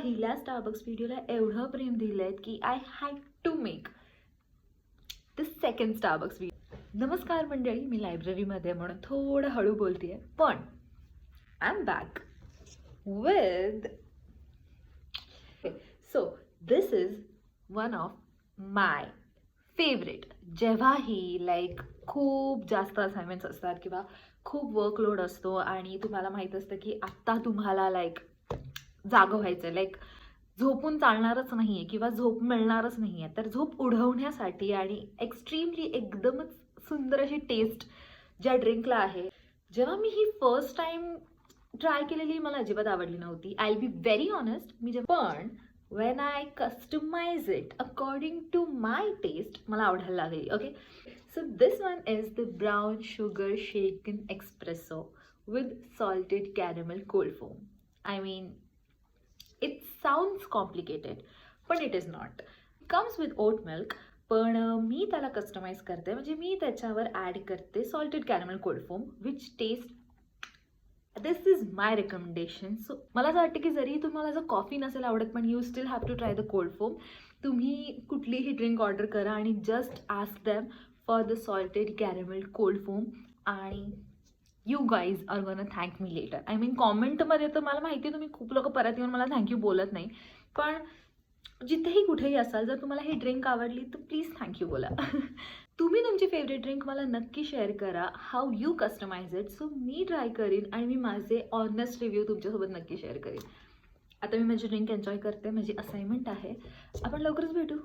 पहिल्या स्टारबक्स व्हिडिओला एवढं प्रेम दिलंय की I had to make the second Starbucks video. नमस्कार मंडळी, मी लायब्ररीमध्ये म्हणून थोडं हळू बोलतेय, पण I am back with so this is one of my favourite. जेव्हाही लाईक खूप जास्त असाइनमेंट्स असतात किंवा खूप वर्कलोड असतो आणि तुम्हाला माहीत असतं की आत्ता तुम्हाला लाईक जागं व्हायचं, लाईक झोपून चालणारच नाही आहे किंवा झोप मिळणारच नाही आहे, तर झोप उडवण्यासाठी आणि एक्स्ट्रीमली एकदमच सुंदर अशी टेस्ट ज्या ड्रिंकला आहे, जेव्हा मी ही फर्स्ट टाईम ट्राय केलेली मला अजिबात आवडली नव्हती. I will be very honest. पण when I customize it according to my taste, मला आवडायला लागली. Okay, so this one is the brown sugar shaken espresso with salted caramel cold foam. I mean, it sounds complicated, but it is not. It comes with oat milk, पण मी त्याला customise करते, म्हणजे मी त्याच्यावर add करते salted caramel cold foam which test. This is my recommendation. So मला असं वाटतं की जरी तुम्हाला जर कॉफी नसेल आवडत, पण you still have to try the cold foam. तुम्ही कुठलीही ड्रिंक ऑर्डर करा आणि just ask them for the salted caramel cold foam आणि you guys are gonna thank me later. I mean कॉमेंटमध्ये तर मला माहिती आहे तुम्ही खूप लोक परत येऊन मला थँक्यू बोलत नाही, पण जिथेही कुठेही असाल, जर तुम्हाला ही ड्रिंक आवडली तर प्लीज थँक्यू बोला. तुम्ही तुमची फेवरेट ड्रिंक मला नक्की शेअर करा, how you customise it. So me try करीन आणि मी माझे ऑनेस्ट रिव्ह्यू तुमच्यासोबत नक्की शेअर करीन. आता मी माझी ड्रिंक एन्जॉय करते, माझी असाइनमेंट आहे. आपण लवकरच भेटू.